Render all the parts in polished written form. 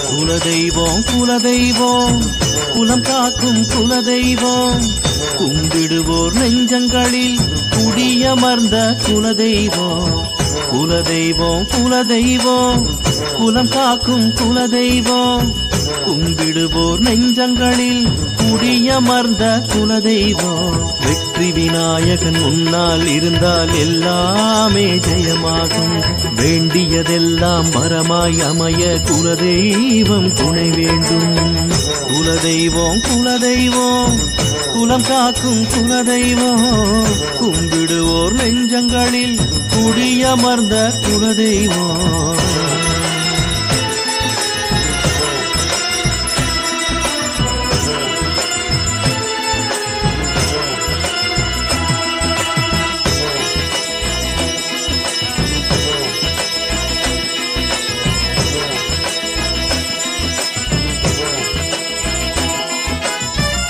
குலதெய்வம் குலதெய்வம் குலம் காக்கும் குலதெய்வம் கும்பிடுவோர் நெஞ்சங்களில் குடியமர்ந்த குலதெய்வம் குலதெய்வம் குலதெய்வம் குலம் காக்கும் குலதெய்வம் கும்பிடுவோர் நெஞ்சங்களில் குடியமர்ந்த குலதெய்வம் வெற்றி விநாயகன் முன்னால் இருந்தால் எல்லாமே ஜெயமாகும் வேண்டியதெல்லாம் வரமாய் அமைய குலதெய்வம் துணை வேண்டும் குலதெய்வம் குலதெய்வம் குலம் காக்கும் குலதெய்வம் கும்பிடுவோர் நெஞ்சங்களில் குடியமர்ந்த குலதெய்வம்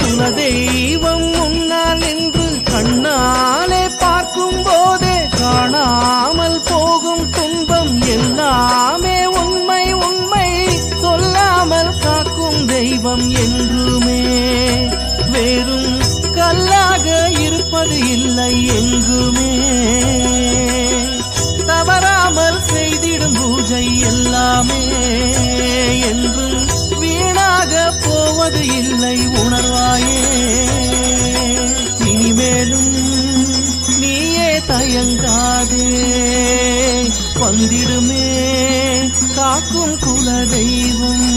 குலதெய்வம் முன்னால் நின்று கண்ணாலே பார்க்கும் போதே காணாமல் போகும் துன்பம் எல்லாமே உண்மை உண்மை சொல்லாமல் காக்கும் தெய்வம் என்றுமே வேறும் கல்லாக இருப்பது இல்லை எங்குமே தவறாமல் செய்திடும் பூஜை எல்லாமே என்றும் வீணாக போவது இல்லை உணர்வாயே இனிமேலும் நீயே தயங்காதே வந்திடுமே காக்கும் குலதெய்வம்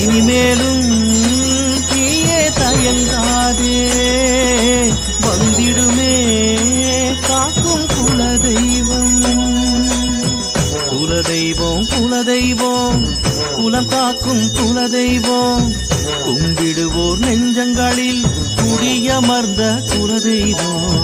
இனிமேலும் நீயே தயங்காதே வந்திடுமே காக்கும் குலதெய்வம் குலதெய்வம் குலதெய்வம் குலம் காக்கும் குலதெய்வம் கும்பிடுவோர் நெஞ்சங்களில் குடியமர்ந்த குலதெய்வம்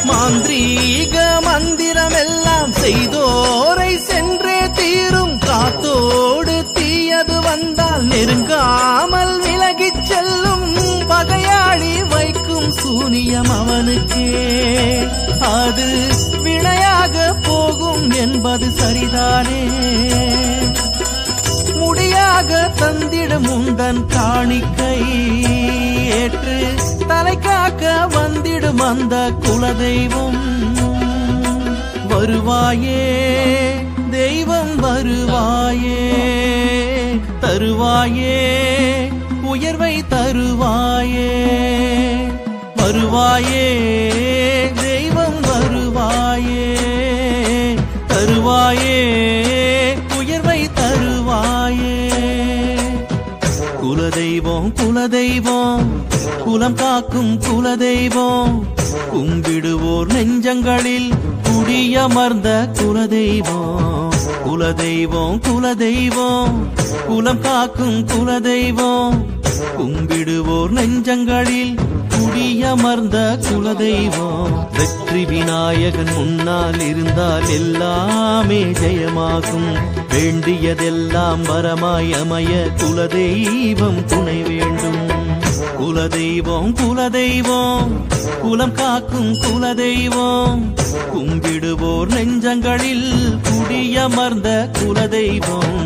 மாந்திரீக மந்திரம் எல்லாம் செய்தோரை சென்றே தீரும் காத்தோடு தீயது வந்தால் நெருங்காமல் விலகிச் செல்லும் பகையாளி வைக்கும் சூனியம் அவனுக்கே அது வினையாக போகும் என்பது சரிதானே முடியாக தந்திடும் உந்தன் காணிக்கை ஏற்று தலை காக்க வந்திடும் அந்த குலதெய்வம் வருவாயே தெய்வம் வருவாயே தருவாயே உயர்வை தருவாயே வருவாயே தெய்வம் வருவாயே தருவாயே உயர்வை தருவாயே குலதெய்வம் குலதெய்வம் குலம் காக்கும் குலதெய்வம் கும்பிடுவோர் நெஞ்சங்களில் குடியமர்ந்த குலதெய்வம் குலதெய்வம் குலதெய்வம் குலம் காக்கும் குலதெய்வம் கும்பிடுவோர் நெஞ்சங்களில் குடியமர்ந்த குலதெய்வம் வெற்றி விநாயகன் முன்னால் இருந்தால் எல்லாமே ஜெயமாகும் வேண்டியதெல்லாம் வரமாய் அமைய குலதெய்வம் துணை வேண்டும் குலதெய்வம் குலதெய்வம் குலம் காக்கும் குலதெய்வம் கும்பிடுவோர் நெஞ்சங்களில் குடியமர்ந்த குலதெய்வம்